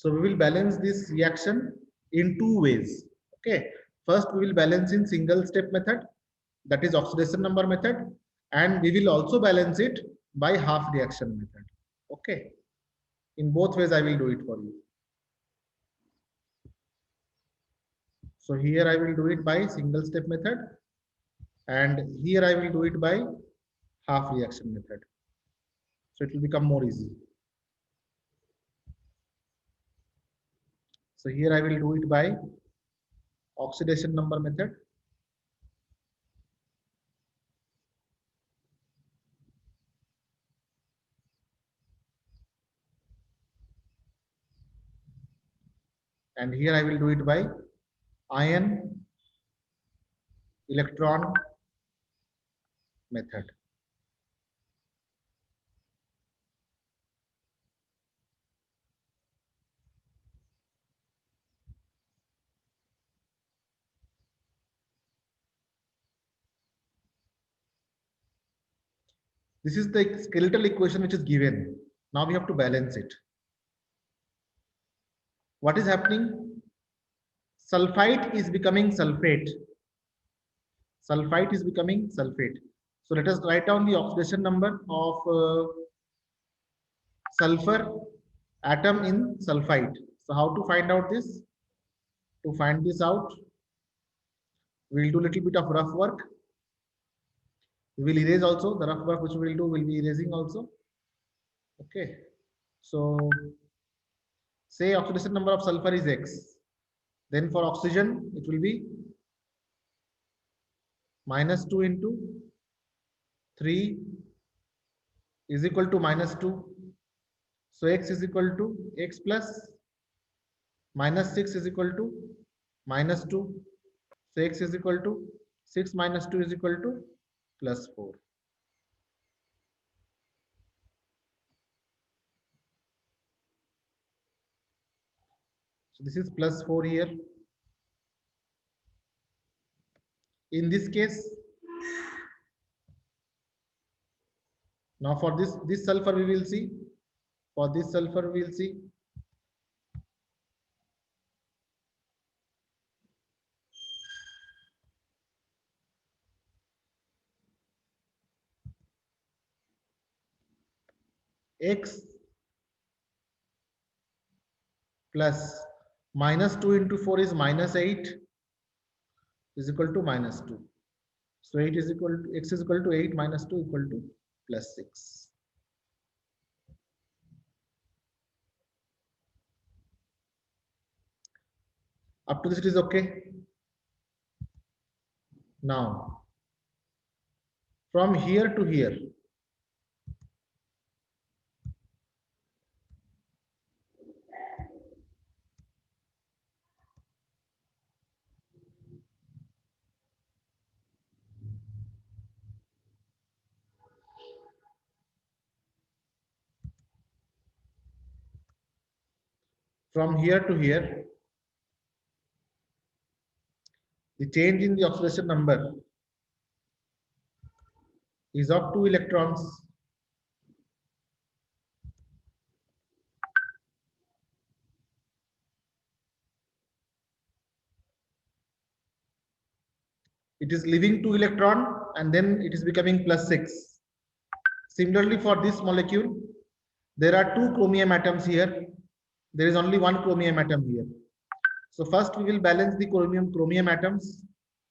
So we will balance this reaction in two ways. Okay. First, we will balance in single step method, that is oxidation number method, and we will also balance it by half reaction method. Okay. In both ways, I will do it for you. So here I will do it by single step method, and here I will do it by half reaction method. So it will become more easy. So here I will do it by oxidation number method. And here I will do it by ion electron method. This is the skeletal equation which is given. Now we have to balance it. What is happening? Sulfite is becoming sulfate. Sulfite is becoming sulfate. So let us write down the oxidation number of sulfur atom in sulfite. So how to find out this? To find this out, we will do a little bit of rough work. We will erase also. The rough work which we will do will be erasing also. Okay. So say oxidation number of sulfur is X. Then for oxygen, it will be -2 into 3 is equal to -2. So X is equal to X plus -6 is equal to -2. So X is equal to 6 minus 2 is equal to +4. So this is +4 here. In this case, now for this sulfur we will see. For this sulfur we will see. X plus -2 into 4 is -8 is equal to -2. So 8 is equal to X is equal to 8 minus 2 equal to +6. Up to this it is okay. Now from here to here, the change in the oxidation number is of 2 electrons. It is leaving 2 electron and then it is becoming +6. Similarly, for this molecule, there are 2 chromium atoms here. There is only 1 chromium atom here. So first we will balance the chromium atoms.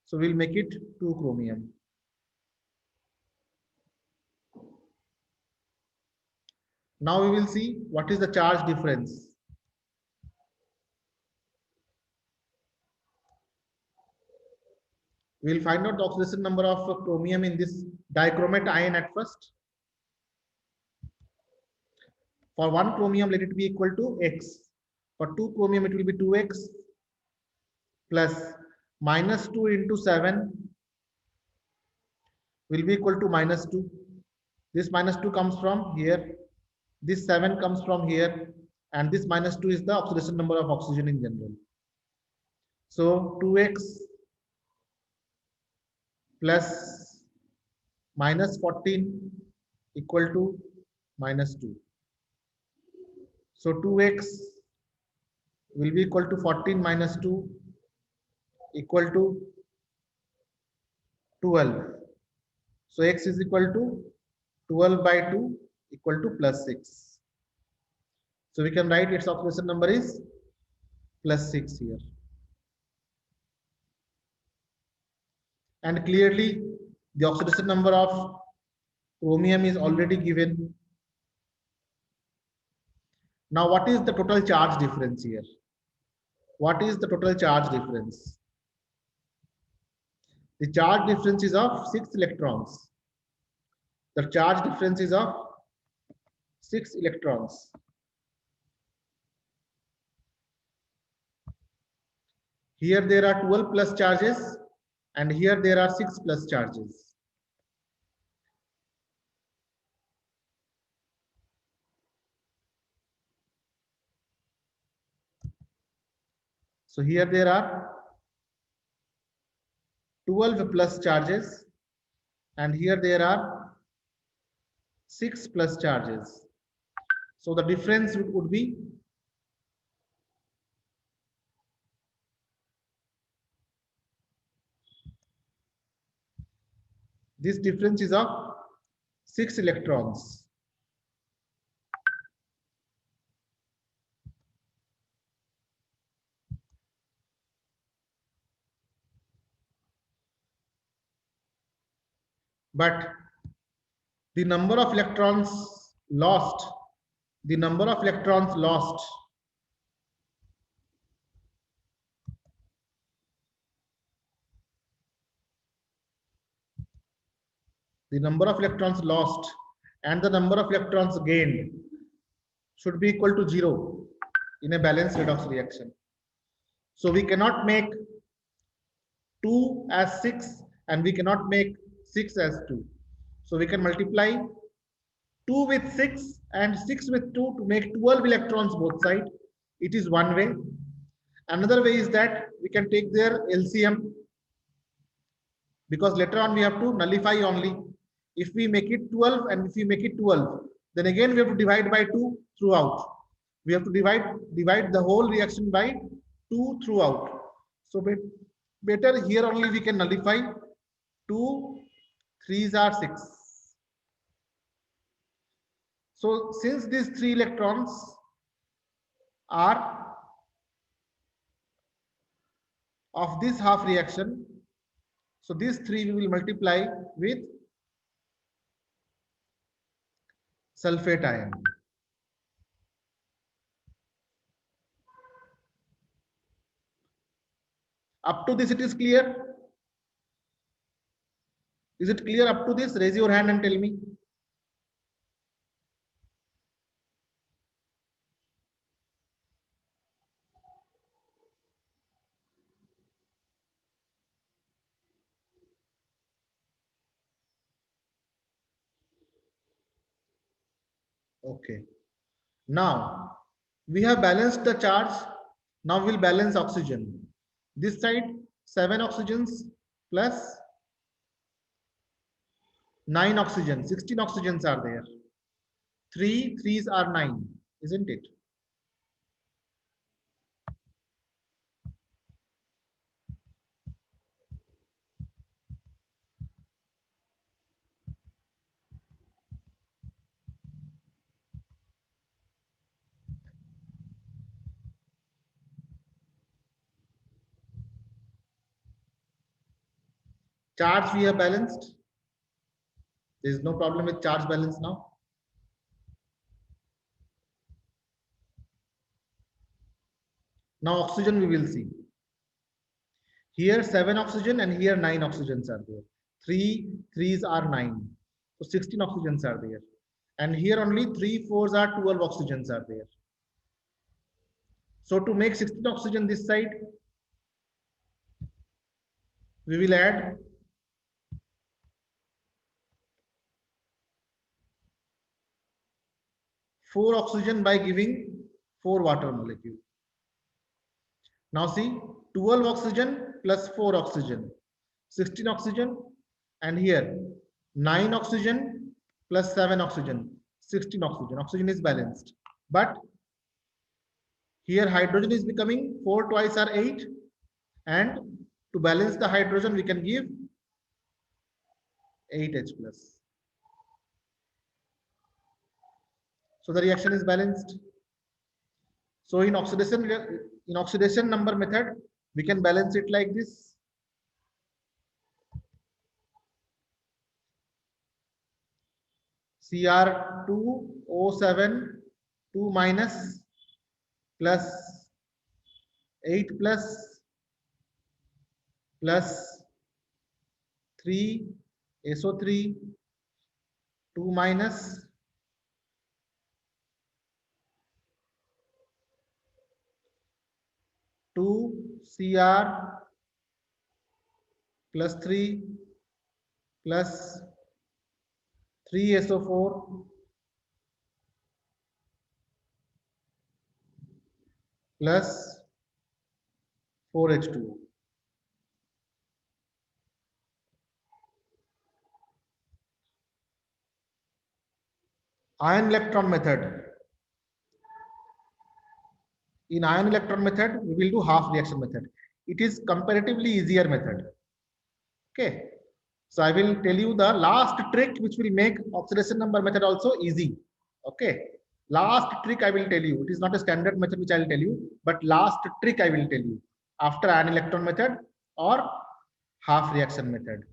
So we'll make it 2 chromium. Now we will see what is the charge difference. We will find out the oxidation number of chromium in this dichromate ion at first. For 1 chromium, let it be equal to X. For 2 chromium, it will be 2X plus -2 into 7 will be equal to -2. This -2 comes from here. This 7 comes from here. And this -2 is the oxidation number of oxygen in general. So 2X plus -14 equal to -2. So 2X will be equal to 14 minus 2 equal to 12. So x is equal to 12 by 2 equal to plus 6. So we can write its oxidation number is plus 6 here. And clearly the oxidation number of chromium is already given. Now what is the total charge difference here? What is the total charge difference? The charge difference is of 6 electrons. The charge difference is of 6 electrons. Here there are 12 plus charges and here there are 6 plus charges. So here there are 12 plus charges and here there are 6 plus charges. So the difference would be this difference is of 6 electrons. But the number of electrons lost, the number of electrons lost the number of electrons lost and the number of electrons gained should be equal to 0 in a balanced redox reaction. So we cannot make 2 as 6 and we cannot make 6 as 2. So we can multiply 2 with 6 and 6 with 2 to make 12 electrons both sides. It is one way. Another way is that we can take their LCM, because later on we have to nullify only. If we make it 12 and if we make it 12, then again we have to divide by 2 throughout. We have to divide the whole reaction by 2 throughout. So better here only we can nullify 2 3s are 6. So since these 3 electrons are of this half reaction, so these 3 we will multiply with sulfate ion. Up to this it is clear? Is it clear up to this? Raise your hand and tell me. Okay. Now we have balanced the charge. Now we'll balance oxygen. This side 7 oxygens plus 9 oxygen, 16 oxygens are there. 3 3s are 9, isn't it? Charge we have balanced. There is no problem with charge balance now. Now oxygen we will see. Here 7 oxygen and here 9 oxygens are there. 3 3s are 9. So 16 oxygens are there. And here only 3 4s are 12 oxygens are there. So to make 16 oxygen this side, we will add 4 oxygen by giving 4 water molecule. Now see 12 oxygen plus 4 oxygen, 16 oxygen, and here 9 oxygen plus 7 oxygen, 16 oxygen. Oxygen is balanced. But Here hydrogen is becoming 4 twice are 8, and to balance the hydrogen we can give 8H plus. So the reaction is balanced. So in oxidation number method, we can balance it like this. Cr2O7 2 minus plus 8 plus 3 SO3 2 minus 2 Cr plus 3 plus 3 SO4 plus 4H2O. Ion electron method. In ion electron method, we will do half reaction method. It is comparatively easier method. Okay. So I will tell you the last trick which will make oxidation number method also easy. Okay. Last trick I will tell you. It is not a standard method which I will tell you, but last trick I will tell you after ion electron method or half reaction method.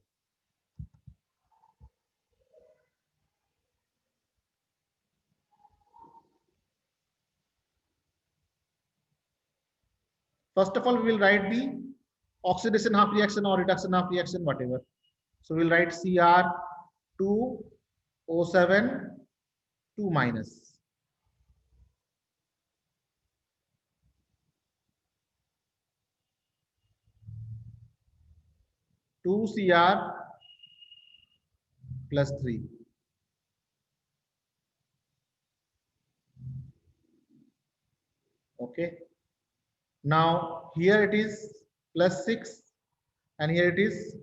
First of all, we will write the oxidation half reaction or reduction half reaction, whatever. So we'll write Cr2O7 2 minus. Two Cr plus 3. Okay. Now here it is plus 6 and here it is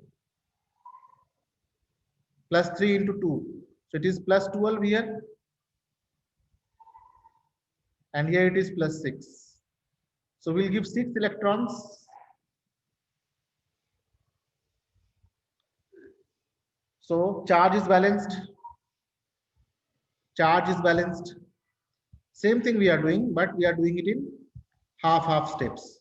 plus 3 into 2. So it is plus 12 here and here it is plus 6. So we'll give 6 electrons. So charge is balanced. Charge is balanced. Same thing we are doing, but we are doing it in half steps.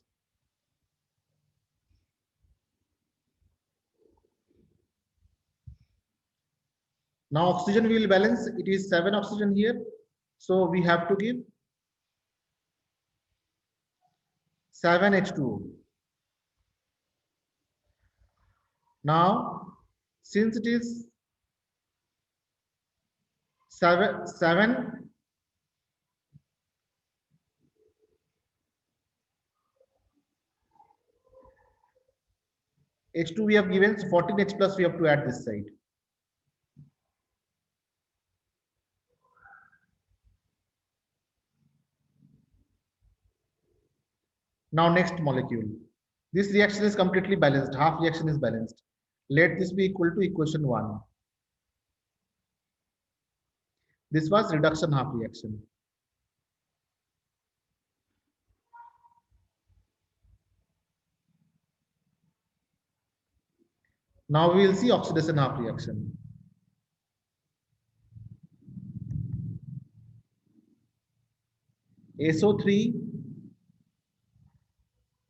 Now oxygen we will balance. It is 7 oxygen here. So we have to give 7 H2O. Now, since it is 7 H2 we have given, so 14 H plus we have to add this side. Now next molecule. This reaction is completely balanced. Half reaction is balanced. Let this be equal to equation 1. This was reduction half reaction. Now we will see oxidation half reaction. SO3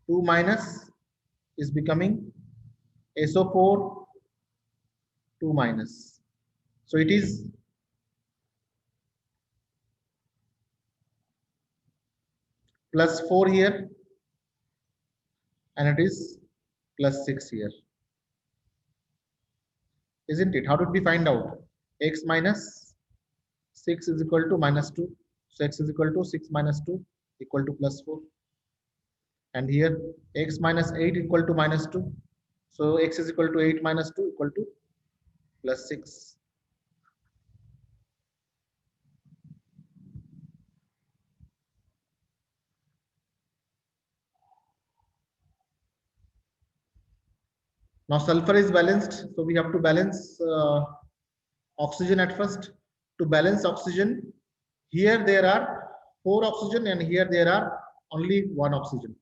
2 minus is becoming SO4 2 minus. So it is plus 4 here and it is plus 6 here. Isn't it? How did we find out? X minus 6 is equal to minus 2. So x is equal to 6 minus 2 equal to plus 4. And here x minus 8 equal to minus 2. So x is equal to 8 minus 2 equal to plus 6. Now sulfur is balanced. So we have to balance oxygen at first. To balance oxygen, here there are 4 oxygen and here there are only one oxygen.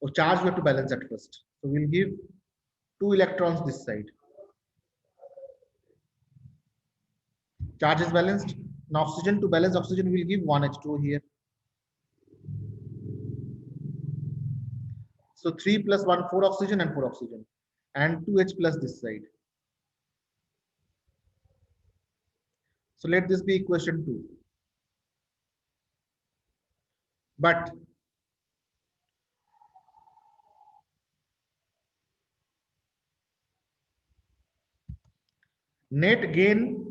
So charge we have to balance at first. So we'll give 2 electrons this side. Charge is balanced. Now oxygen, to balance oxygen, we'll give 1 H2O here. So 3 plus 1, 4 oxygen and 4 oxygen. And 2H plus this side. So let this be equation 2. But net gain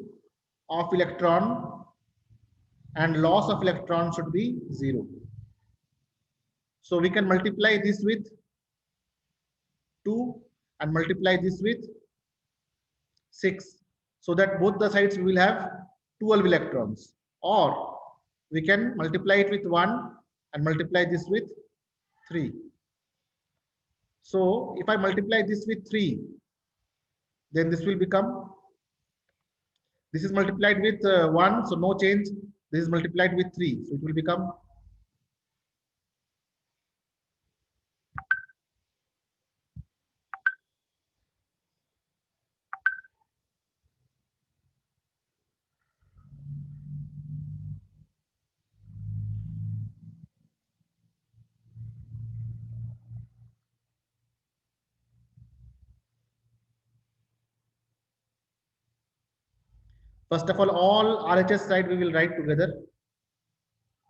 of electron and loss of electron should be 0. So we can multiply this with 2 and multiply this with 6, so that both the sides we will have 12 electrons. Or we can multiply it with 1 and multiply this with 3. So if I multiply this with 3, then this will become, this is multiplied with 1, so no change. This is multiplied with 3, so it will become first of all RHS side we will write together.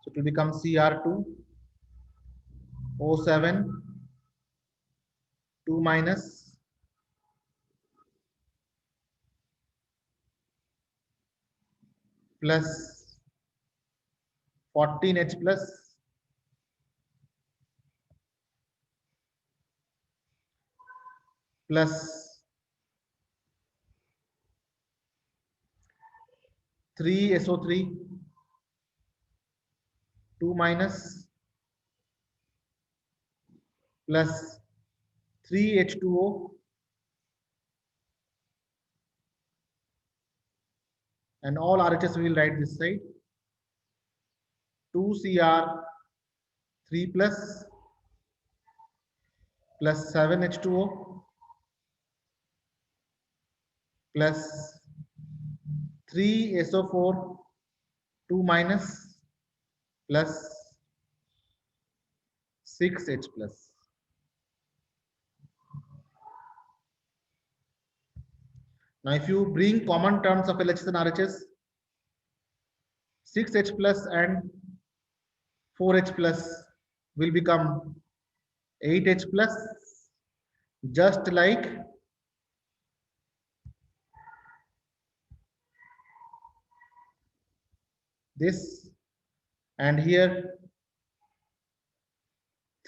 So it will become Cr2 O7 2 minus plus 14H plus plus 3SO3 2 minus plus 3H2O and all RHS we will write this side 2Cr3 plus 7H2O plus 3SO4 2 minus plus 6H plus. Now if you bring common terms of LHS and RHS, 6H plus and 4H plus will become 8H plus, just like this. And here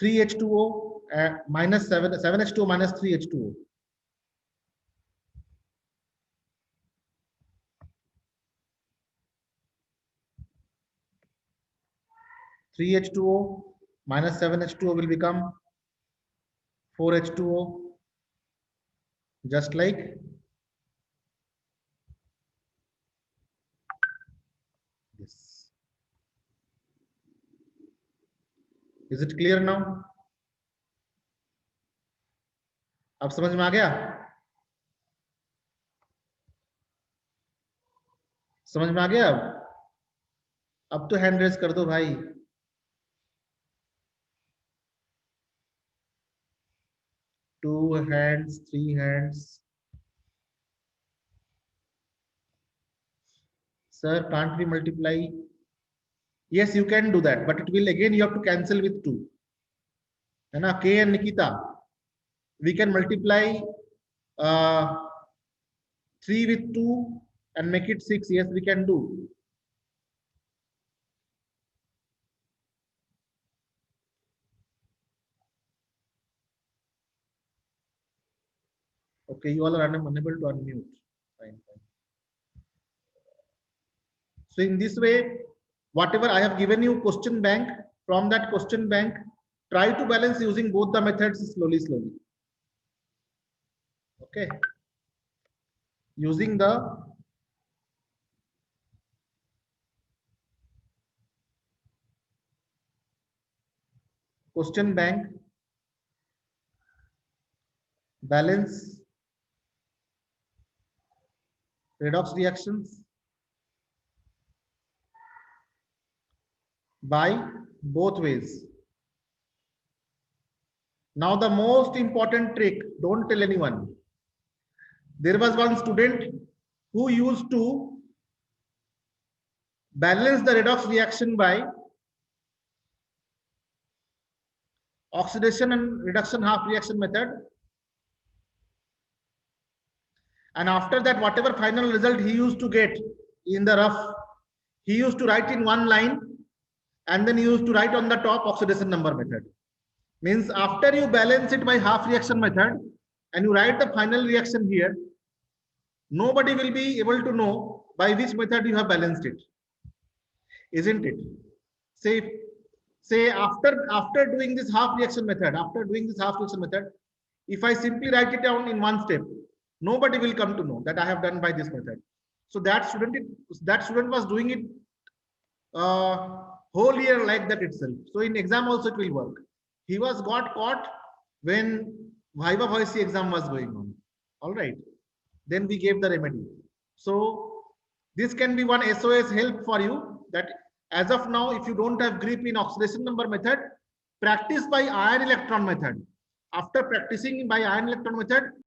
3H2O minus 7H2O minus 3H2O. Three H2O minus 7H2O will become 4H2O, just like this. Is it clear now? अब समझ में आ गया? समझ में आ गया? अब तो hand raise कर दो भाई. Two hands, 3 hands. Sir, can't we multiply? Yes, you can do that, but it will again you have to cancel with 2. है ना? K and Nikita. We can multiply 3 with 2 and make it 6. Yes, we can do. Okay, you all are unable to unmute. Fine, fine. So in this way, whatever I have given you question bank, from that question bank, try to balance using both the methods slowly. Okay. Using the question bank, balance redox reactions by both ways. Now the most important trick, don't tell anyone. There was one student who used to balance the redox reaction by oxidation and reduction half reaction method. And after that, whatever final result he used to get in the rough, he used to write in one line and then he used to write on the top oxidation number method. Means after you balance it by half reaction method and you write the final reaction here, nobody will be able to know by which method you have balanced it. Isn't it? Say after doing this half reaction method, if I simply write it down in one step, nobody will come to know that I have done by this method. So that student was doing it whole year like that itself. So in exam also it will work. He got caught when Viva Voice exam was going on. All right. Then we gave the remedy. So this can be one SOS help for you, that as of now, if you don't have grip in oxidation number method, practice by ion electron method. After practicing by ion electron method,